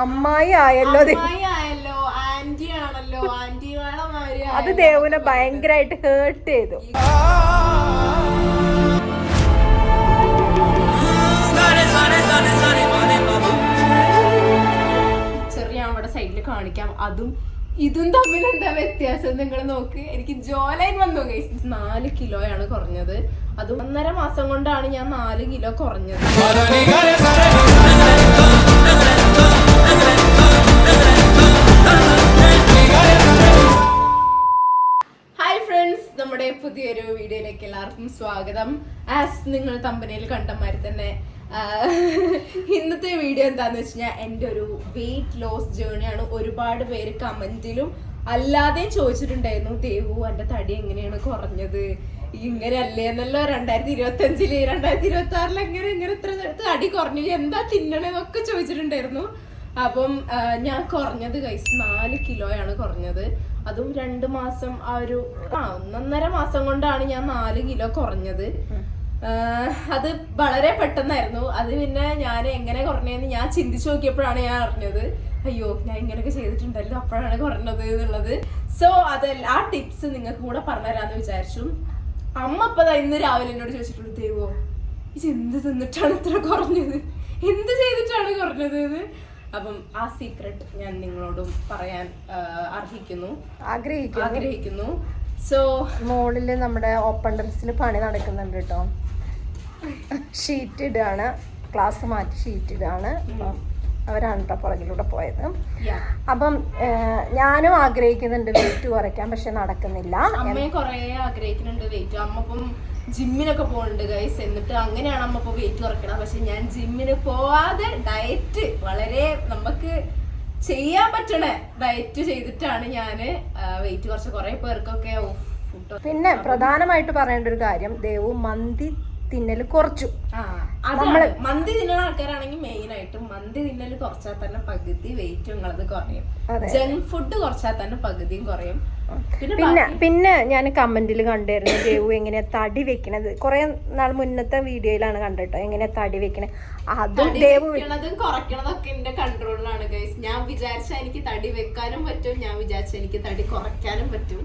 അമ്മായി ആയല്ലോ, ആന്റി ആണല്ലോ, ആന്റിമാരെ അത് ദേവുനെ ഭയങ്കരമായിട്ട് ഹേർട്ട് ചെയ്തു. ചെറിയ അവിടെ സൈഡിൽ കാണിക്കാം. അതും ഇതും തമ്മിൽ എന്താ വ്യത്യാസം നിങ്ങൾ നോക്ക്. എനിക്ക് ജോലൈൻ വന്നു ഗൈസ്. 4 കിലോയാണ് കുറഞ്ഞത്. അതും 1.5 മാസം കൊണ്ടാണ് ഞാൻ 4 കിലോ കുറഞ്ഞത്. ഹായ് ഫ്രണ്ട്സ്, നമ്മുടെ പുതിയൊരു വീഡിയോയിലേക്ക് എല്ലാവർക്കും സ്വാഗതം. ആസ് നിങ്ങൾ തമ്പനയിൽ കണ്ടമാതിരി തന്നെ ഇന്നത്തെ വീഡിയോ എന്താന്ന് വെച്ച് കഴിഞ്ഞാൽ എൻ്റെ ഒരു വെയിറ്റ് ലോസ് ജേർണിയാണ്. ഒരുപാട് പേര് കമന്റിലും അല്ലാതെയും ചോദിച്ചിട്ടുണ്ടായിരുന്നു, ദേവു എൻ്റെ തടി എങ്ങനെയാണ് കുറഞ്ഞത്, ഇങ്ങനെയല്ലേ എന്നല്ലോ 2025 2026 ഇങ്ങനെ ഇത്ര തടി കുറഞ്ഞു, എന്താ തിന്നണെന്നൊക്കെ ചോദിച്ചിട്ടുണ്ടായിരുന്നു. അപ്പം ഞാൻ കുറഞ്ഞത് ഗൈസ് 4 കിലോയാണ് കുറഞ്ഞത്. അതും 2 മാസം, 1.5 മാസം കൊണ്ടാണ് ഞാൻ 4 കിലോ കുറഞ്ഞത്. അത് വളരെ പെട്ടെന്നായിരുന്നു. അത് പിന്നെ ഞാൻ എങ്ങനെ കുറഞ്ഞതെന്ന് ഞാൻ ചിന്തിച്ചു നോക്കിയപ്പോഴാണ് ഞാൻ അറിഞ്ഞത്, അയ്യോ ഞാൻ ഇങ്ങനെയൊക്കെ ചെയ്തിട്ടുണ്ടല്ലോ, അപ്പോഴാണ് കുറഞ്ഞത് എന്നുള്ളത്. സോ ആ ടിപ്സ് നിങ്ങൾക്ക് കൂടെ പറഞ്ഞുതരാന്ന് വിചാരിച്ചു. അമ്മ ഇപ്പൊ ഇന്ന് രാവിലെ എന്നോട് ചോദിച്ചിട്ടുണ്ട്, ദേവോ ഇത് എന്ത് തിന്നിട്ടാണ് ഇത്ര കുറഞ്ഞത്, എന്ത് ചെയ്തിട്ടാണ് കുറഞ്ഞത് എന്ന്. അപ്പം ആ സീക്രട്ട് ഞാൻ നിങ്ങളോടും പറയാൻ ആഗ്രഹിക്കുന്നു. സോ മോളില് നമ്മുടെ ഓപ്പൺ ടെറസിൽ പണി നടക്കുന്നുണ്ട് കേട്ടോ. ഷീറ്റ് ഇടാണ്, ക്ലാസ് മാറ്റി ഷീറ്റ് ഇടാണ്. അവരാണ് കേട്ടോ പുറകിലൂടെ പോയത്. അപ്പം ഞാനും ആഗ്രഹിക്കുന്നുണ്ട് വെയിറ്റ് കുറയ്ക്കാൻ, പക്ഷെ നടക്കുന്നില്ല. അമ്മയെ കൊറേ ആഗ്രഹിക്കുന്നുണ്ട് വെയിറ്റ്. അമ്മ ഇപ്പം ജിമ്മിനൊക്കെ പോകുന്നുണ്ട് ഗൈസ്. എന്നിട്ട് അങ്ങനെയാണ് അമ്മ ഇപ്പൊ വെയിറ്റ് കുറയ്ക്കണം. പക്ഷെ ഞാൻ ജിമ്മിന് പോവാതെ ഡയറ്റ് വളരെ നമുക്ക് ചെയ്യാൻ പറ്റണ ഡയറ്റ് ചെയ്തിട്ടാണ് ഞാന് വെയിറ്റ് കുറച്ച്. കുറെ പേർക്കൊക്കെ പിന്നെ പ്രധാനമായിട്ട് പറയേണ്ട ഒരു കാര്യം, ദേവു മന്തി തിന്നല് കുറച്ചു. മന്തി തിന്നുന്ന ആൾക്കാരാണെങ്കിൽ മെയിൻ ആയിട്ടും മന്തി തിന്നല് കുറച്ചാൽ തന്നെ പകുതി വെയിറ്റ് നിങ്ങളത് കുറയും. ജങ്ക് ഫുഡ് കുറച്ചാൽ തന്നെ പകുതിയും കുറയും. പിന്നെ ഞാൻ കമന്റിൽ കണ്ടിരുന്നു ദേവു എങ്ങനെയാ തടി വെക്കണത്. കുറെ നാൾ മുന്നത്തെ വീഡിയോയിലാണ് കണ്ടിട്ടോ എങ്ങനെയാ തടി വെക്കണത്. അതും ദേവു കുറയ്ക്കണതൊക്കെ എന്റെ കൺട്രോളിലാണ് ഗൈസ്. ഞാൻ വിചാരിച്ച എനിക്ക് തടി വെക്കാനും പറ്റും, ഞാൻ വിചാരിച്ച എനിക്ക് തടി കുറയ്ക്കാനും പറ്റും.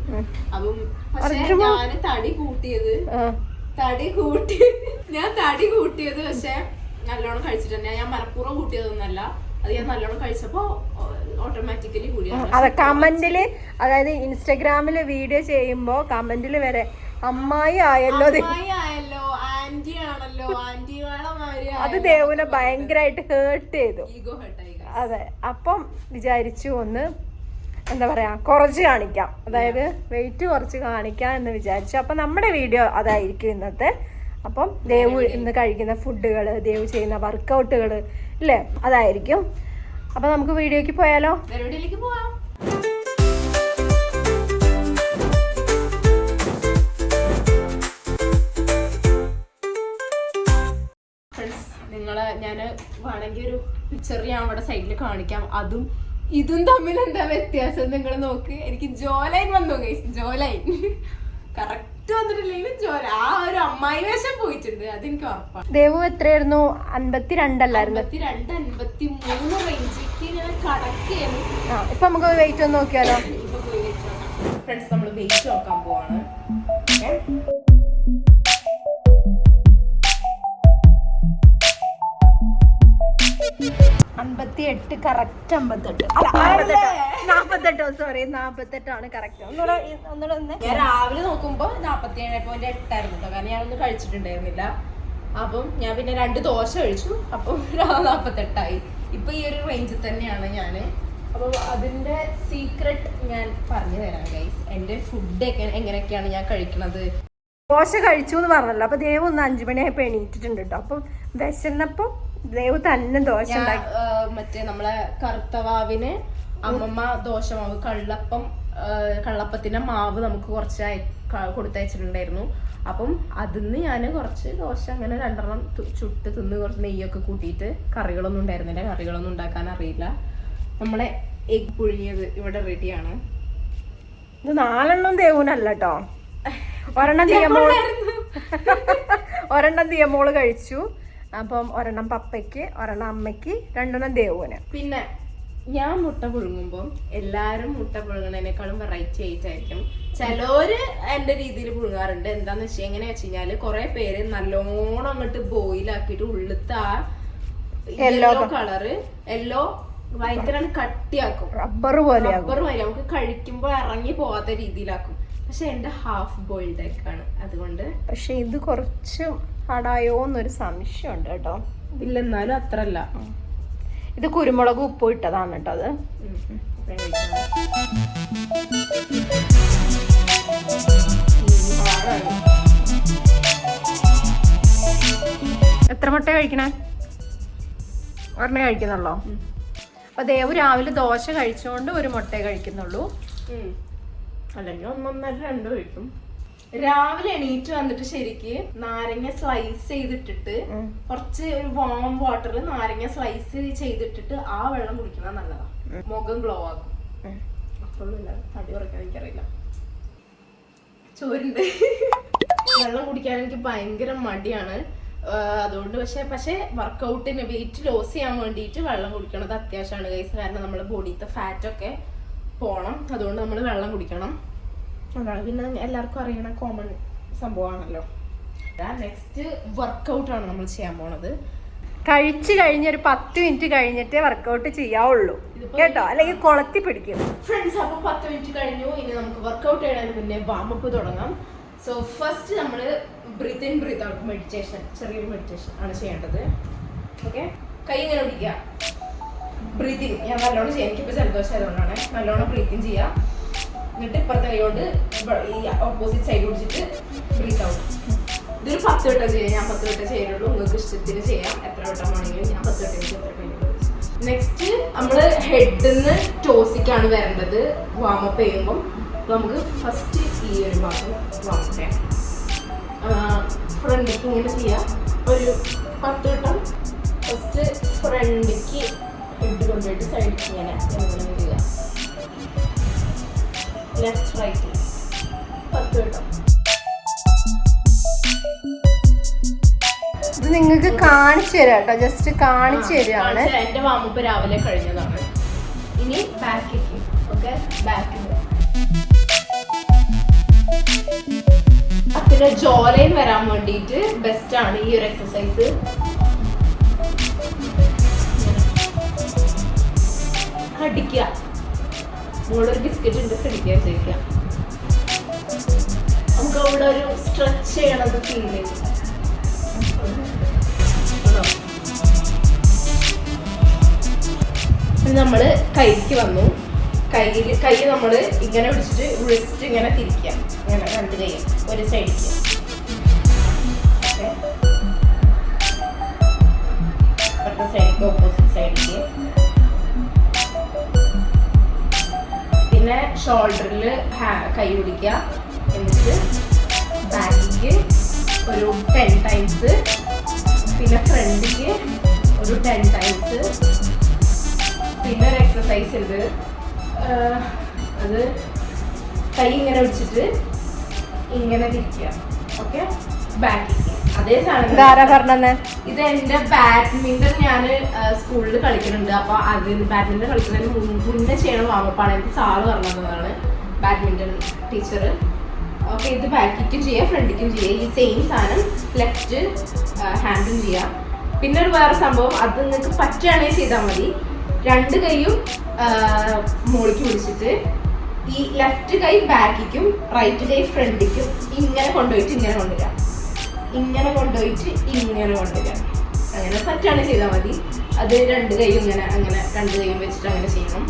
അപ്പം പക്ഷെ ഞാന് തടി കൂട്ടിയത് പക്ഷെ നല്ലോണം കഴിച്ചിട്ടുണ്ട്. ഞാൻ മനഃപൂർവ്വം കൂട്ടിയതൊന്നല്ല, അത് ഞാൻ നല്ലോണം കഴിച്ചപ്പോ ഓട്ടോമാറ്റിക്കലി കൂടിയാണ്. അതെ, കമന്റില് അതായത് ഇൻസ്റ്റഗ്രാമില് വീഡിയോ ചെയ്യുമ്പോ കമന്റില് വരെ അമ്മായി ആയല്ലോ, ആന്റി ആണല്ലോ, ആന്റിമാരെ അത് ദേവുനെ ഭയങ്കരമായിട്ട് ഹേർട്ട് ചെയ്തു. ഈഗോ ഹേർട്ടായി. അതെ, അപ്പം വിചാരിച്ചു ഒന്ന് എന്താ പറയാ കുറച്ച് കാണിക്കാം, അതായത് വെയിറ്റ് കുറച്ച് കാണിക്കാം എന്ന് വിചാരിച്ചു. അപ്പം നമ്മുടെ വീഡിയോ അതായിരിക്കും ഇന്നത്തെ. അപ്പം ദേവു ഇന്ന് കഴിക്കുന്ന ഫുഡുകൾ, ദേവു ചെയ്യുന്ന വർക്കൗട്ടുകൾ ഇല്ലേ, അതായിരിക്കും. അപ്പൊ നമുക്ക് വീഡിയോക്ക് പോയാലോ? വീഡിയോയിലേക്ക് പോവാം. ഞാന് വേണമെങ്കിൽ ഒരു പിക്ചർ ഞാൻ അവിടെ സൈഡിൽ കാണിക്കാം. അതും ഇതും തമ്മിൽ എന്താ വ്യത്യാസം നിങ്ങൾ നോക്ക്. എനിക്ക് ജോലൈൻ വന്നു ഗൈസ്. ജോലൈൻ കറക്റ്റ് വന്നിട്ടില്ലെങ്കിലും ആ ഒരു അമ്മായി വേഷം പോയിട്ടുണ്ട്, അതെനിക്ക് ഉറപ്പാണ്. ദേവു എത്രയായിരുന്നു? 52 അല്ലായിരുന്നു? 52-53 റേഞ്ചിക്ക് ഞാൻ കടക്കുകയാണ്. ഇപ്പൊ നമുക്ക് വെയിറ്റ് ഒന്ന് നോക്കിയാലോ? ഫ്രണ്ട്സ്, നമ്മൾ വെയിറ്റ് നോക്കാൻ പോവാണ്. 58 കറക്റ്റ്. 48 sorry 48 correct. ഞാൻ രാവിലെ നോക്കുമ്പോ 47.8 കാരണം ഞാനൊന്നും കഴിച്ചിട്ടുണ്ടായിരുന്നില്ല. അപ്പം ഞാൻ പിന്നെ 2 ദോശ കഴിച്ചു, അപ്പൊ 48 ഇപ്പൊ ഈ ഒരു റേഞ്ചിൽ തന്നെയാണ് ഞാന്. അപ്പൊ അതിന്റെ സീക്രട്ട് ഞാൻ പറഞ്ഞു തരാം ഗൈസ്. എന്റെ ഫുഡ് എങ്ങനെയൊക്കെയാണ് ഞാൻ കഴിക്കണത്. ദോശ കഴിച്ചു എന്ന് പറഞ്ഞല്ലോ. അപ്പൊ ദേവ് ഒന്ന് 5 മണിയായപ്പോ എണീറ്റിട്ടുണ്ട് കേട്ടോ. അപ്പൊ വിശന്നപ്പോ ദേവ് തന്നെ ദോശ മറ്റേ നമ്മളെ കറുത്തവാവിന് അമ്മമ്മ ദോശമാവ് കള്ളപ്പത്തിന്റെ മാവ് നമുക്ക് കുറച്ച് കൊടുത്തയച്ചിട്ടുണ്ടായിരുന്നു. അപ്പം അതിന്ന് ഞാൻ കുറച്ച് ദോശ അങ്ങനെ 2 ചുട്ട് തിന്ന് കുറച്ച് നെയ്യൊക്കെ കൂട്ടിയിട്ട്, കറികളൊന്നും ഉണ്ടായിരുന്നില്ല, കറികളൊന്നും ഉണ്ടാക്കാൻ അറിയില്ല. നമ്മളെ എഗ് പുഴുങ്ങിയത് ഇവിടെ റെഡിയാണ്. ഇത് 4 ദേവൂനല്ല കേട്ടോ, ഒരെണ്ണം ദിയമോള് കഴിച്ചു. അപ്പം 1 പപ്പയ്ക്ക്, 1 അമ്മയ്ക്ക്, 2 ദേവുന്. പിന്നെ ഞാൻ മുട്ട പുഴുങ്ങുമ്പോൾ എല്ലാവരും മുട്ട പുഴുങ്ങണേനേക്കാളും വെറൈറ്റി ആയിട്ടായിരിക്കും ചിലര് എന്റെ രീതിയിൽ പുഴുങ്ങാറുണ്ട്. എന്താന്ന് വെച്ചാൽ എങ്ങനെ വെച്ച് കഴിഞ്ഞാല് കുറെ പേര് നല്ലോണം അങ്ങോട്ട് ബോയിലാക്കിയിട്ട് ഉള്ളിലത്തെ ആ യെല്ലോ കളറ് യെല്ലോ ഭയങ്കര കട്ടിയാക്കും, റബ്ബർ പോലെ നമുക്ക് കഴിക്കുമ്പോൾ ഇറങ്ങി പോവാത്ത രീതിയിലാക്കും. പക്ഷെ എന്റെ ഹാഫ് ബോയിൽഡ് എഗ് ആണ്, അതുകൊണ്ട്. പക്ഷെ ഇത് കുറച്ച് ഹാർഡായോ എന്നൊരു സംശയമുണ്ട് കേട്ടോ. ഇല്ല, എന്നാലും അത്ര അല്ല. ഇത് കുരുമുളക് ഉപ്പ് ഇട്ടതാണ് കേട്ടോ അത്. എത്ര മുട്ട കഴിക്കണേ? ഒരെണ്ണേ കഴിക്കുന്നുള്ളോ? അപ്പൊ ദേവ് രാവിലെ ദോശ കഴിച്ചുകൊണ്ട് ഒരു മുട്ടയെ കഴിക്കുന്നുള്ളൂ, അല്ലെങ്കിൽ 1-1.5-2 കഴിക്കും. രാവിലെ എണീറ്റ് വന്നിട്ട് ശരിക്ക് നാരങ്ങ സ്ലൈസ് ചെയ്തിട്ടിട്ട് കുറച്ച് ഒരു വാം വാട്ടറിൽ നാരങ്ങ സ്ലൈസ് ചെയ്തിട്ടിട്ട് ആ വെള്ളം കുടിക്കുന്നത് നല്ലതാ. മുഖം ഗ്ലോ ആക്കും. അപ്പോഴില്ല തടി കുറയ്ക്കാൻ എനിക്കറിയില്ല. ചോരുണ്ട്. വെള്ളം കുടിക്കാൻ എനിക്ക് ഭയങ്കര മടിയാണ്. അതുകൊണ്ട് പക്ഷെ വർക്കൗട്ടിന് വെയിറ്റ് ലോസ് ചെയ്യാൻ വേണ്ടിയിട്ട് വെള്ളം കുടിക്കണത് അത്യാവശ്യമാണ് ഗൈസ്. കാരണം നമ്മുടെ ബോഡിയിലത്തെ ഫാറ്റൊക്കെ പോണം, അതുകൊണ്ട് നമ്മൾ വെള്ളം കുടിക്കണം. അതാണ് പിന്നെ എല്ലാവർക്കും അറിയണ കോമൺ സംഭവമാണല്ലോ. നെക്സ്റ്റ് വർക്കൗട്ടാണ് നമ്മൾ ചെയ്യാൻ പോണത്. കഴിച്ചു കഴിഞ്ഞൊരു 10 മിനിറ്റ് കഴിഞ്ഞിട്ടേ വർക്കൗട്ട് ചെയ്യാവുള്ളൂ കേട്ടോ, അല്ലെങ്കിൽ കൊളത്തി പിടിക്കും ഫ്രണ്ട്സ്. അപ്പൊ 10 മിനിറ്റ് കഴിഞ്ഞു. ഇനി നമുക്ക് വർക്കൗട്ട് ചെയ്യുന്നതിന് മുന്നേ വാമപ്പ് തുടങ്ങാം. സോ ഫസ്റ്റ് നമ്മൾ breathe in breathe out meditation, ചെറിയൊരു മെഡിറ്റേഷൻ ആണ് ചെയ്യേണ്ടത്. ഓക്കെ, കൈ ഇങ്ങനെ പിടിക്കുക, ബ്രീത്ത് ഇൻ. ഞാൻ നല്ലോണം ചെയ്യാം, എനിക്കിപ്പോൾ ജലദോഷം ആയതുകൊണ്ടാണ്. നല്ലോണം ബ്രീത്ത് ഇൻ ചെയ്യുക. എന്നിട്ട് ഇപ്പുറത്തെ കൈ കൊണ്ട് ഈ ഓപ്പോസിറ്റ് സൈഡ് പിടിച്ചിട്ട് ബ്രീത്ത് ഔട്ട്. ഇതൊരു 10 വട്ടം ചെയ്യാം. ഞാൻ 10 വട്ടം ചെയ്യുള്ളൂ, നിങ്ങൾക്ക് ഇഷ്ടത്തിന് ചെയ്യാം. എത്ര വട്ടം വേണമെങ്കിലും. ഞാൻ 10 വട്ടം എത്ര കഴിഞ്ഞു. നെക്സ്റ്റ് നമ്മൾ ഹെഡിന്ന് ടോസിക്കാണ് വരേണ്ടത് വാമപ്പ് ചെയ്യുമ്പം. നമുക്ക് ഫസ്റ്റ് ഈ ഒരു ഭാഗം വാമപ്പ് ചെയ്യാം. ഫ്രണ്ടിലേക്ക് ഇങ്ങനെ ചെയ്യാം. ഒരു 10 വട്ടം ഫസ്റ്റ് ഫ്രണ്ടിലേക്ക് ഹെഡ് കൊണ്ടുപോയിട്ട് സൈഡിലേക്ക് ഇങ്ങനെ ചെയ്യുക. ലെഫ്റ്റ് റൈറ്റ് 10 വട്ടം. ഇത് നിങ്ങൾക്ക് കാണിച്ചു തരാം കേട്ടോ, ജസ്റ്റ് കാണിച്ചു തരാണ്. എന്റെ വാമപ്പ് രാവിലെ കഴിഞ്ഞതാണ്. ഇനി ബാക്കിലേക്ക്. ഓക്കെ, ബാക്കിൽ പിന്നെ ജോലൈൻ വരാൻ വേണ്ടിയിട്ട് ബെസ്റ്റ് ആണ് ഈ ഒരു എക്സസൈസ്. കടിക്കുക, മുകളിലൊരു ബിസ്ക്കറ്റ് ഉണ്ട്, കടിക്കുക ചെയ്യിക്കുക. നമുക്ക് അവിടെ ഒരു സ്ട്രെച്ച് ചെയ്യണത് ഫീൽ ചെയ്യും. നമ്മള് കൈക്ക് വന്നു. കൈ നമ്മൾ ഇങ്ങനെ പിടിച്ചിട്ട് റിസ്റ്റ് ഇങ്ങനെ തിരിക്കുക. ഇങ്ങനെ 2 കൈ ഒരു സൈഡിലേക്ക്. അപ്പുറത്തെ സൈഡിലേക്ക്, ഓപ്പോസിറ്റ് സൈഡിലേക്ക്. പിന്നെ ഷോൾഡറിൽ കൈ പിടിക്കുക. എന്നിട്ട് ബാക്കിലേക്ക് ഒരു 10 ടൈംസ്. പിന്നെ ഫ്രണ്ടിലേക്ക് ഒരു 10 ടൈംസ്. പിന്നെ ഒരു എക്സസൈസ് ഉണ്ട്, അത് കൈ ഇങ്ങനെ പിടിച്ചിട്ട് ഇങ്ങനെ തിരിക്കുക. ഓക്കെ, ബാക്കിലേക്ക് അതേ സാധനം. ഇത് എന്റെ ബാഡ്മിന്റൺ ഞാൻ സ്കൂളിൽ കളിക്കുന്നുണ്ട്. അപ്പൊ അതിന് ബാഡ്മിന്റൺ കളിക്കുന്നതിന് മുന്നേ ചെയ്യണ വാമപ്പാണ്. എനിക്ക് സാറ് പറഞ്ഞതാണ്, ബാഡ്മിന്റൺ ടീച്ചർ. ഓക്കെ, ഇത് ബാക്കിലേക്കും ചെയ്യാം, ഫ്രണ്ടിലേക്കും ചെയ്യാം. ഈ സെയിം സാധനം ലെഫ്റ്റ് ഹാൻഡിൽ ചെയ്യാം. പിന്നെ ഒരു വേറെ സംഭവം, അത് നിങ്ങൾക്ക് പറ്റുകയാണെങ്കിൽ ചെയ്താൽ മതി. 2 കൈയും മുകളിലേക്ക് പിടിച്ചിട്ട് ഈ ലെഫ്റ്റ് കൈ ബാക്കിലേക്കും റൈറ്റ് കൈ ഫ്രണ്ടിലേക്കും ഇങ്ങനെ കൊണ്ടുപോയിട്ട് ഇങ്ങനെ കൊണ്ടുവരാം. ഇങ്ങനെ കൊണ്ടുപോയിട്ട് ഇങ്ങനെ കൊണ്ടുവരാം. അങ്ങനെ പറ്റുകയാണെങ്കിൽ ചെയ്താൽ മതി. അത് 2 കൈയും ഇങ്ങനെ അങ്ങനെ 2 കൈയും വെച്ചിട്ട് അങ്ങനെ ചെയ്യണം.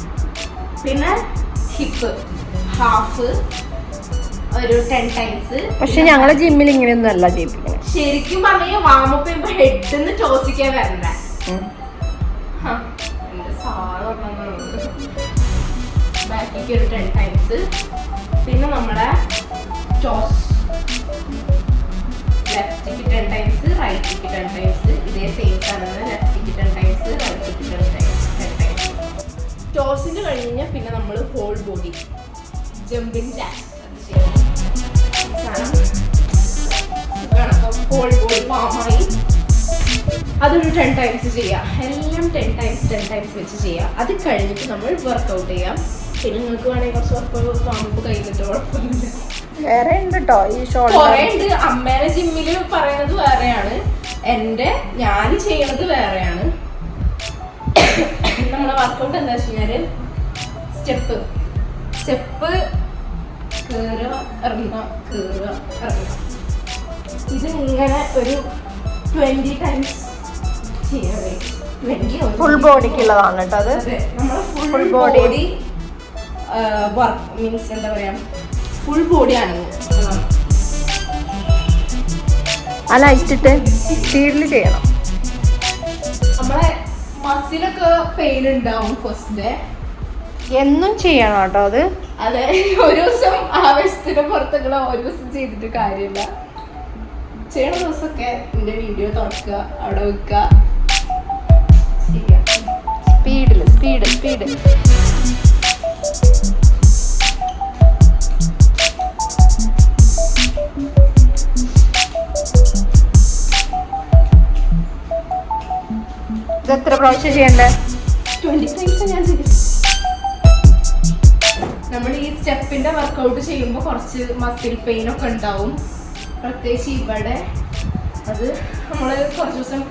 പിന്നെ ഹിപ്പ് ഹാഫ് ഒരു 10 ടൈംസ്. പക്ഷെ ഞങ്ങളെ ജിമ്മിൽ ഇങ്ങനെയൊന്നും അല്ല ചെയ്യിപ്പിക്കുന്നത്. ശരിക്കും പറഞ്ഞാൽ വാമപ്പ് ചെയ്യുമ്പോ ഹെഡിന്ന് ടോസിക്കാൻ വരണ്ട. ബാക്കിലേക്ക് ഒരു 10 ടൈംസ്. പിന്നെ നമ്മുടെ ടോസ് ലെഫ്റ്റിക്ക് 10 ടൈംസ്, റൈറ്റിക്ക് 10 ടൈംസ്. ഇതേ സെയിം സാധനം ലെഫ്റ്റിക്ക് 10 ടൈംസ്, റൈറ്റിക്ക് 10 ടൈംസ്. ടോസിന് കഴിഞ്ഞ് കഴിഞ്ഞാൽ പിന്നെ നമ്മൾ ഹോൾ ബോഡി ജമ്പിങ് ജാക്സ് അത് ചെയ്യണം. ഹോൾ ബോഡി വാമായി അതൊരു 10 ടൈംസ് ചെയ്യാം. എല്ലാം 10 ടൈംസ് വെച്ച് ചെയ്യാം. അത് കഴിഞ്ഞിട്ട് നമ്മൾ വർക്കൗട്ട് ചെയ്യാം. പിന്നെ നിങ്ങൾക്ക് വേണമെങ്കിൽ കുറച്ച് വർക്കൗട്ട് വാമ്പ് കഴിഞ്ഞിട്ട് കുഴപ്പമൊന്നുമില്ല. വേറെ ഉണ്ട് കേട്ടോ ഈ കുറെ ഉണ്ട്. അമ്മേനെ ജിമ്മില് പറയുന്നത് വേറെയാണ്, ഞാൻ ചെയ്യണത് വേറെയാണ്. നമ്മളെ വർക്കൗട്ട് എന്താ വെച്ച് കഴിഞ്ഞാല് സ്റ്റെപ്പ് കേറുക ഇറങ്ങുക കേറുക ഇറങ്ങുക. ഇത് ഇങ്ങനെ ഒരു 20 ടൈംസ് ചെയ്യാതെ. ഫുൾ ബോഡിക്കുള്ളതാണ് കേട്ടോ അത്. നമ്മളെ ഫുൾ ബോഡി വർക്ക് മീൻസ് എന്താ പറയാ, ഫുൾ ബോഡിയാണ്. അല്ല അയച്ചിട്ട് സ്പീഡിൽ ചെയ്യണം. നമ്മളെ മസിലൊക്കെ പെയിൻ ഉണ്ടാവും ഫസ്റ്റ് ഡേ. എന്നും ചെയ്യണം കേട്ടോ അത്. അതെ, ഒരു ദിവസം ആവശ്യത്തിന് പുറത്തുള്ള ഒരു ദിവസം ചെയ്തിട്ട് കാര്യമില്ല. ചെയ്യണ ദിവസമൊക്കെ എന്റെ വീഡിയോ തുറക്കുക, അവിടെ വെക്കുക, സ്പീഡ്. ഇത് എത്ര പ്രാവശ്യം ചെയ്യണ്ടേ? 20 ടൈംസ് ഞാൻ ചെയ്തു. നമ്മൾ ഈ സ്റ്റെപ്പിന്റെ വർക്കൗട്ട് ചെയ്യുമ്പോൾ കുറച്ച് മസിൽ പെയിൻ ഒക്കെ ഉണ്ടാവും, പ്രത്യേകിച്ച് ഇവിടെ. അത് നമ്മൾ കുറച്ച് ദിവസം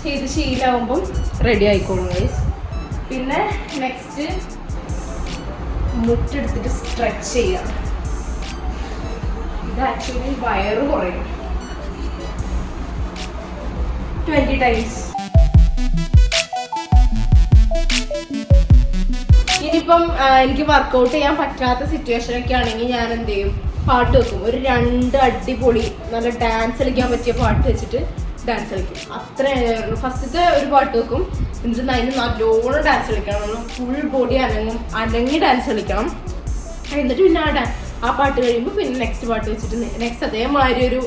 ചെയ്ത് ശീലമാകുമ്പം റെഡി ആയിക്കോളും ഗൈസ്. പിന്നെ നെക്സ്റ്റ് മുട്ടെടുത്തിട്ട് സ്ട്രെച്ച് ചെയ്യാം. ഇത് ആക്ച്വലി വയറ് കുറയും. 20 ടൈംസ്. ഇനിയിപ്പം എനിക്ക് വർക്കൗട്ട് ചെയ്യാൻ പറ്റാത്ത സിറ്റുവേഷൻ ഒക്കെ ആണെങ്കിൽ ഞാൻ എന്ത് ചെയ്യും, പാട്ട് വെക്കും. ഒരു 2 അടിപൊളി നല്ല ഡാൻസ് കളിക്കാൻ പറ്റിയ പാട്ട് വെച്ചിട്ട് ഡാൻസ് കളിക്കും. അത്രേ ഫസ്റ്റത്തെ ഒരു പാട്ട് വെക്കും. എന്നിട്ട് അതിന് നല്ലോണം ഡാൻസ് കളിക്കണം. നമ്മൾ ഫുൾ ബോഡി അനങ്ങി ഡാൻസ് കളിക്കണം. എന്നിട്ട് പിന്നെ ആ പാട്ട് കഴിയുമ്പോൾ പിന്നെ നെക്സ്റ്റ് പാട്ട് വെച്ചിട്ട് നെക്സ്റ്റ് അതേമാതിരി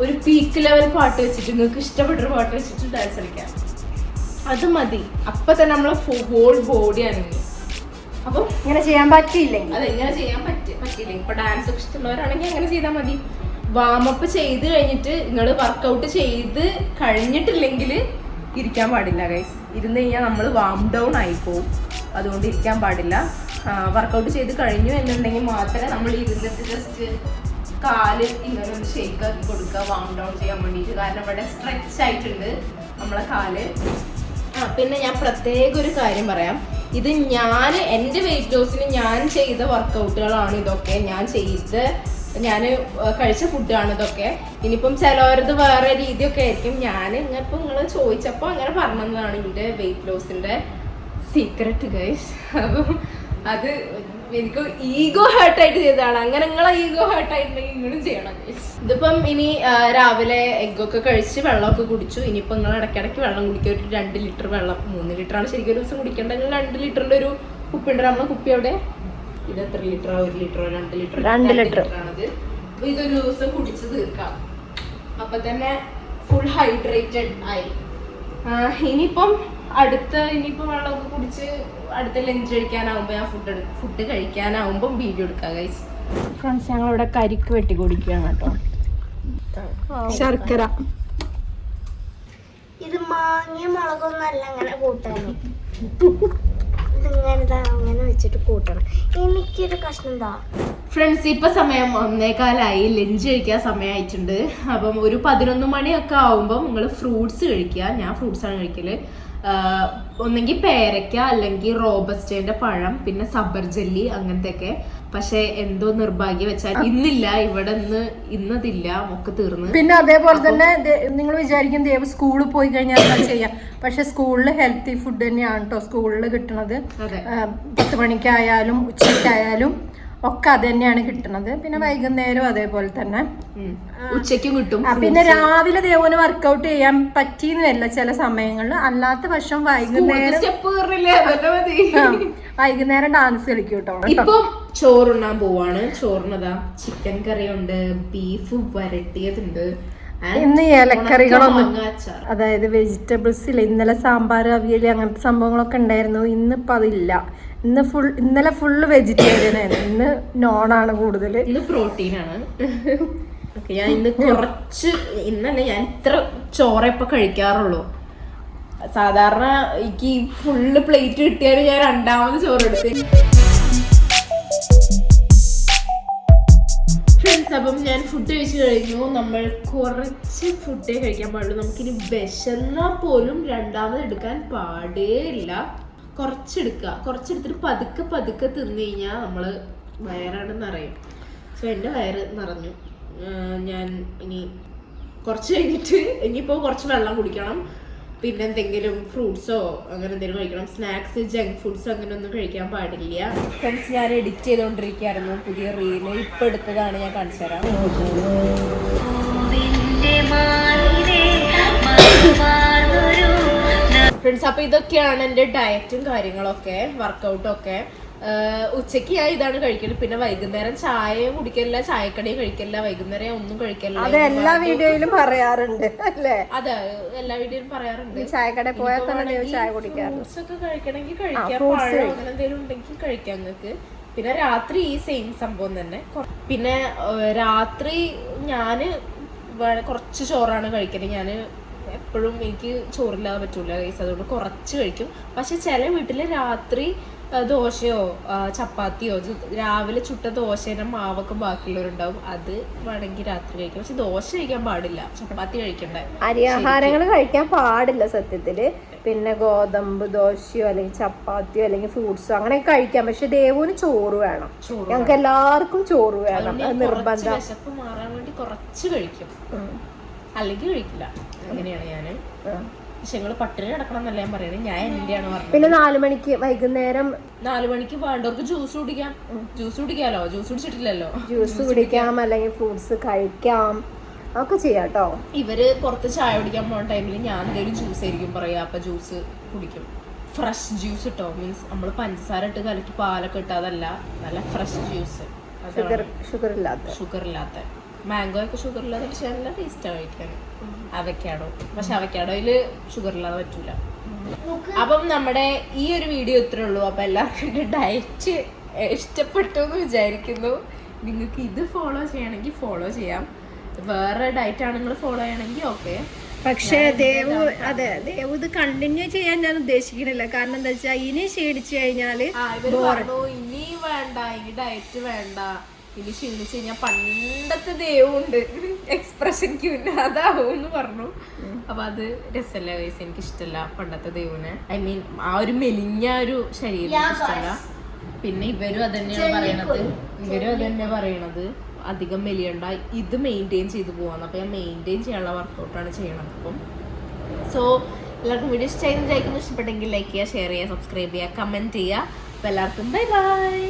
ഒരു പീക്ക് ലെവൽ പാട്ട് വെച്ചിട്ട് നിങ്ങൾക്ക് ഇഷ്ടപ്പെട്ടൊരു പാട്ട് വെച്ചിട്ട് ഡാൻസ് കളിക്കാം. അത് മതി. അപ്പം തന്നെ നമ്മളെ ഹോൾ ബോഡി അനങ്ങി. അപ്പം ഇങ്ങനെ ചെയ്യാൻ പറ്റിയില്ലെങ്കിൽ അതെങ്ങനെ ചെയ്യാൻ പറ്റിയില്ലെങ്കിൽ ഇപ്പൊ ഡാൻസ് ഒക്കെ ഇഷ്ടമുള്ളവരാണെങ്കിൽ അങ്ങനെ ചെയ്താൽ മതി. വാമപ്പ് ചെയ്ത് കഴിഞ്ഞിട്ട് നിങ്ങൾ വർക്കൗട്ട് ചെയ്ത് കഴിഞ്ഞിട്ടില്ലെങ്കിൽ ഇരിക്കാൻ പാടില്ല ഗൈസ്. ഇരുന്ന് കഴിഞ്ഞാൽ നമ്മൾ വാം ഡൗൺ ആയിപ്പോവും. അതുകൊണ്ട് ഇരിക്കാൻ പാടില്ല. വർക്കൗട്ട് ചെയ്ത് കഴിഞ്ഞു എന്നുണ്ടെങ്കിൽ മാത്രമേ നമ്മൾ ഇരുന്നിട്ട് ജസ്റ്റ് കാല് ഇങ്ങനെ ഒന്ന് ഷേക്ക് ആക്കി കൊടുക്കുക, വാം ഡൗൺ ചെയ്യാൻ വേണ്ടിയിട്ട്. കാരണം ഇവിടെ സ്ട്രെച്ച് ആയിട്ടുണ്ട് നമ്മളെ കാല്. പിന്നെ ഞാൻ പ്രത്യേക ഒരു കാര്യം പറയാം. ഇത് എൻ്റെ വെയിറ്റ് ലോസിന് ഞാൻ ചെയ്ത വർക്കൗട്ടുകളാണ് ഇതൊക്കെ. ഞാൻ കഴിച്ച ഫുഡാണ് ഇതൊക്കെ. ഇനിയിപ്പം ചിലവരത് വേറെ രീതിയൊക്കെ ആയിരിക്കും. ഇപ്പം നിങ്ങൾ ചോദിച്ചപ്പോൾ അങ്ങനെ പറഞ്ഞതാണ് എൻ്റെ വെയിറ്റ് ലോസിൻ്റെ സീക്രട്ട് ഗൈസ്. അപ്പം അത് എനിക്ക് ഈഗോ ഹേർട്ടായിട്ട് ചെയ്തതാണ്. അങ്ങനെ നിങ്ങളെ ഈഗോ ഹേർട്ടായിട്ടുണ്ടെങ്കിൽ നിങ്ങളും ചെയ്യണം ഗൈസ്. ഇതിപ്പം ഇനി രാവിലെ എഗ്ഗൊക്കെ കഴിച്ച് വെള്ളമൊക്കെ കുടിച്ചു. ഇനിയിപ്പോൾ നിങ്ങൾ ഇടയ്ക്കിടയ്ക്ക് വെള്ളം കുടിക്കുക. ഒരു 2 ലിറ്റർ വെള്ളം, 3 ലിറ്ററാണ് ശരിക്കും ഒരു ദിവസം കുടിക്കേണ്ടെങ്കിൽ 2 ലിറ്ററിൻ്റെ ഒരു കുപ്പിയുണ്ട്. നമ്മളെ കുപ്പി അവിടെ ഇത് എത്ര ലിറ്ററോ, 1 ലിറ്ററോ 2 ലിറ്റർ ആണത്. അപ്പൊ ഇതൊരു ദിവസം കുടിച്ച് തീർക്കാം. അപ്പൊ തന്നെ ഫുൾ ഹൈഡ്രേറ്റഡ് ആയി. ഇനിയിപ്പം വെള്ളമൊക്കെ കുടിച്ച് അടുത്ത ലഞ്ച് കഴിക്കാനാവുമ്പോൾ ഞാൻ ഫുഡ് കഴിക്കാനാവുമ്പോൾ വീഡിയോ എടുക്കാം ഗൈസ്. ഫ്രണ്ട്സ്, ഞങ്ങളിവിടെ കരിക്ക് വെട്ടി കുടിക്കുകയാണ് കേട്ടോ. ശർക്കര. ഇത് മാങ്ങിയ മുളകൊന്നല്ല അങ്ങനെ കൂട്ടാനും. അങ്ങനെ വെച്ചിട്ട് കൂട്ടണം. എനിക്കൊരു കഷ്ണം എന്താ ഫ്രണ്ട്സ്, ഇപ്പൊ സമയം 1:15 ലഞ്ച് കഴിക്കാൻ സമയമായിട്ടുണ്ട്. അപ്പം ഒരു 11 മണിയൊക്കെ ആവുമ്പം നിങ്ങൾ ഫ്രൂട്ട്സ് കഴിക്കുക. ഞാൻ ഫ്രൂട്ട്സ് ആണ് കഴിക്കല്. ഒന്നെങ്കിൽ പേരയ്ക്ക, അല്ലെങ്കിൽ റോബസ്റ്റേന്റെ പഴം, പിന്നെ സബർ ജെല്ലി, അങ്ങനത്തെ ഒക്കെ. പക്ഷെ എന്തോ നിർഭാഗ്യം വെച്ചാൽ ഇന്നില്ല ഇവിടെ. ഇന്നതില്ല, ഒക്കെ തീർന്ന്. പിന്നെ അതേപോലെ തന്നെ നിങ്ങൾ വിചാരിക്കും ദേവ് സ്കൂളിൽ പോയി കഴിഞ്ഞാൽ എന്താ ചെയ്യാം. പക്ഷെ സ്കൂളിൽ ഹെൽത്തി ഫുഡ് തന്നെയാണ് കേട്ടോ സ്കൂളിൽ കിട്ടുന്നത്. 10 മണിക്കായാലും ഉച്ചയ്ക്കായാലും ഒക്കെ അത് തന്നെയാണ് കിട്ടുന്നത്. പിന്നെ വൈകുന്നേരം അതേപോലെ തന്നെ ഉച്ചയ്ക്കും കിട്ടും. പിന്നെ രാവിലെ ദേവന് വർക്കൗട്ട് ചെയ്യാൻ പറ്റിയെന്ന് വരില്ല ചില സമയങ്ങളിൽ. അല്ലാത്ത പക്ഷം വൈകുന്നേരം ഡാൻസ് കളിക്കും കേട്ടോ. ഇപ്പം ചോറുണ്ണാൻ പോവാണ്. ചോറിനതാ ചിക്കൻ കറിയുണ്ട്, ബീഫ് വരട്ടിയതുണ്ട്, ഇന്ന് ഇലക്കറികളൊന്നും, അതായത് വെജിറ്റബിൾസിൽ ഇന്നലെ സാമ്പാർ, അവിയൽ അങ്ങനത്തെ സംഭവങ്ങളൊക്കെ ഉണ്ടായിരുന്നു. ഇന്നിപ്പോൾ അതില്ല. ഇന്നലെ ഫുള്ള് വെജിറ്റേറിയൻ ആയിരുന്നു. ഇന്ന് നോണാണ് കൂടുതൽ. ഇന്ന് പ്രോട്ടീനാണ്. ഞാൻ ഇന്ന് കുറച്ച്, ഇന്നല്ല ഞാൻ ഇത്ര ചോറേ ഇപ്പൊ കഴിക്കാറുള്ളൂ. സാധാരണ എനിക്ക് ഫുള്ള് പ്ലേറ്റ് കിട്ടിയാലും ഞാൻ രണ്ടാമത് ചോറെടുത്ത്. ഫ്രണ്ട്സ്, അപ്പം ഞാൻ ഫുഡ് കഴിച്ചു കഴിഞ്ഞു. നമ്മൾ കുറച്ച് ഫുഡേ കഴിക്കാൻ പാടുള്ളൂ. നമുക്കിനി വിശന്നാൽ പോലും രണ്ടാമത് എടുക്കാൻ പാടേ ഇല്ല. കുറച്ചെടുക്കുക, കുറച്ചെടുത്തിട്ട് പതുക്കെ പതുക്കെ തിന്നു കഴിഞ്ഞാൽ നമ്മൾ വയറാണ് നിറയും. സോ എൻ്റെ വയറ് നിറഞ്ഞു. ഞാൻ ഇനി കുറച്ച് കഴിഞ്ഞിട്ട് ഇനിയിപ്പോൾ കുറച്ച് വെള്ളം കുടിക്കണം. പിന്നെ എന്തെങ്കിലും ഫ്രൂട്ട്സോ അങ്ങനെ എന്തെങ്കിലും കഴിക്കണം. സ്നാക്സ്, ജങ്ക് ഫുഡ്സ് അങ്ങനെ ഒന്നും കഴിക്കാൻ പാടില്ല. ഫ്രണ്ട്സ്, ഞാൻ എഡിറ്റ് ചെയ്തുകൊണ്ടിരിക്കുകയായിരുന്നു പുതിയ റീല്. ഇപ്പം എടുത്തതാണ്, ഞാൻ കാണിച്ചു തരാം. ഫ്രണ്ട്സ്, അപ്പോൾ ഇതൊക്കെയാണ് എൻ്റെ ഡയറ്റും കാര്യങ്ങളൊക്കെ, വർക്കൗട്ടും ഒക്കെ. ഉച്ചയ്ക്ക് ഞാൻ ഇതാണ് കഴിക്കല്. പിന്നെ വൈകുന്നേരം ചായ കുടിക്കല്ല, ചായക്കടയും കഴിക്കല്ല, വൈകുന്നേരം ഒന്നും കഴിക്കല്ല. അത് എല്ലാ വീഡിയോയിലും പറയാറുണ്ട് അല്ലേ? അതെ, എല്ലാ വീഡിയോയിലും പറയാറുണ്ട്. ചായക്കടയിൽ പോയാൽ തന്നെ ചായ കുടിക്കാറ്. ഫ്രൂട്ട്സ് ഒക്കെ കഴിക്കണമെങ്കിൽ കഴിക്കാം, പഴം അങ്ങനെ എന്തെങ്കിലും ഉണ്ടെങ്കിൽ കഴിക്കാം നിങ്ങൾക്ക്. പിന്നെ രാത്രി ഈ സെയിം സംഭവം തന്നെ. പിന്നെ രാത്രി ഞാന് കുറച്ച് ചോറാണ് കഴിക്കല്. ഞാൻ എപ്പോഴും എനിക്ക് ചോറില്ലാതെ പറ്റൂല ഗൈസ്, അതുകൊണ്ട് കുറച്ച് കഴിക്കും. പക്ഷെ ചില വീട്ടില് രാത്രി ദോശയോ ചപ്പാത്തിയോ, രാവിലെ ചുട്ട ദോശേനെ മാവൊക്കെ ബാക്കിയുള്ളവരുണ്ടാവും. അത് വേണമെങ്കിൽ രാത്രി കഴിക്കാം. പക്ഷെ ദോശ കഴിക്കാൻ പാടില്ല, ചപ്പാത്തി കഴിക്കണ്ടേ. അരിയാഹാരങ്ങൾ കഴിക്കാൻ പാടില്ല സത്യത്തില്. പിന്നെ ഗോതമ്പ് ദോശയോ അല്ലെങ്കിൽ ചപ്പാത്തിയോ അല്ലെങ്കിൽ ഫ്രൂട്ട്സോ അങ്ങനെയൊക്കെ കഴിക്കാം. പക്ഷെ ദേവുവിന് ചോറ് വേണം. ഞങ്ങൾക്ക് എല്ലാവർക്കും ചോറ് വേണം, നിർബന്ധം. വിശപ്പ് മാറാൻ വേണ്ടി കുറച്ച് കഴിക്കും, അല്ലെങ്കിൽ കഴിക്കില്ല. അങ്ങനെയാണ് ഞാന്. പക്ഷെ ഞങ്ങള് പട്ടിണി കിടക്കണം എന്നല്ല ഞാൻ പറയണേ, ഞാൻ എന്റെയാണ് പറഞ്ഞത്. പിന്നെ 4 മണിക്ക് വൈകുന്നേരം 4 മണിക്ക് വേണ്ടവർക്ക് ജ്യൂസ് കുടിക്കാം. ജ്യൂസ് കുടിക്കാലോ, ജ്യൂസ് കുടിച്ചിട്ടില്ലല്ലോ. ജ്യൂസ് കുടിക്കാം, അല്ലെങ്കിൽ ഫ്രൂട്ട്സ് കഴിക്കാം, ഒക്കെ ചെയ്യാട്ടോ. ഇവര് പുറത്ത് ചായ കുടിക്കാൻ പോകുന്ന ടൈമിൽ ഞാൻ എന്തെങ്കിലും ജ്യൂസ് ആയിരിക്കും പറയാ. അപ്പൊ ജ്യൂസ് കുടിക്കും. ഫ്രഷ് ജ്യൂസ് ഇട്ടോ, മീൻസ് നമ്മള് പഞ്ചസാര ഇട്ട് കലക്കി പാലൊക്കെ ഇട്ടതല്ല, നല്ല ഫ്രഷ് ജ്യൂസ്. ഷുഗർ ഇല്ലാത്ത മാംഗോ ഒക്കെ ഷുഗർ ഇല്ലാതെ പക്ഷെ നല്ല ടേസ്റ്റാണ് കഴിക്കാൻ. അവക്കാഡോ, പക്ഷെ അവക്കാഡോയില് ഷുഗർ ഇല്ലാതെ പറ്റൂല. അപ്പം നമ്മുടെ ഈ ഒരു വീഡിയോ ഇത്രേ ഉള്ളൂ. അപ്പൊ എല്ലാവർക്കും ഡയറ്റ് ഇഷ്ടപ്പെട്ടു എന്ന് വിചാരിക്കുന്നു. നിങ്ങൾക്ക് ഇത് ഫോളോ ചെയ്യണമെങ്കിൽ ഫോളോ ചെയ്യാം. വേറെ ഡയറ്റ് ആണ് നിങ്ങൾ ഫോളോ ചെയ്യണമെങ്കിൽ ഓക്കെ. പക്ഷേ ദേവു ഇത് കണ്ടിന്യൂ ചെയ്യാൻ ഞാൻ ഉദ്ദേശിക്കണില്ല. കാരണം എന്താ വെച്ചാൽ ഇനി ക്ഷീണിച്ചു കഴിഞ്ഞാല് ഇനി വേണ്ട, ഇനി ഡയറ്റ് വേണ്ട, ഇനി ക്ഷീണിച്ച് കഴിഞ്ഞാൽ പണ്ടത്തെ ദേവുണ്ട് എക്സ്പ്രഷൻ ക്യൂന് അതാവും എന്ന് പറഞ്ഞു. അപ്പൊ അത് രസമല്ല ഗൈസ്, എനിക്ക് ഇഷ്ടമല്ല പണ്ടത്തെ ദേവുനെ. ഐ മീൻ ആ ഒരു മെലിഞ്ഞ ഒരു ശരീരം ഇഷ്ടമല്ല. പിന്നെ ഇവരും അതന്നെ പറയണത് അധികം മെലിയണ്ട, ഇത് മെയിൻറ്റെയിൻ ചെയ്ത് പോവാന്ന്. അപ്പൊ ഞാൻ മെയിൻറ്റെയിൻ ചെയ്യാനുള്ള വർക്കൗട്ടാണ് ചെയ്യണത്. അപ്പം സോ എല്ലാവർക്കും വീഡിയോ ഇഷ്ടമായിരുന്നു വിചാരിക്കുന്നു. ഇഷ്ടപ്പെട്ടെങ്കിൽ ലൈക്ക് ചെയ്യുക, ഷെയർ ചെയ്യുക, സബ്സ്ക്രൈബ് ചെയ്യുക, കമന്റ് ചെയ്യുക. അപ്പൊ എല്ലാവർക്കും ബൈ ബൈ.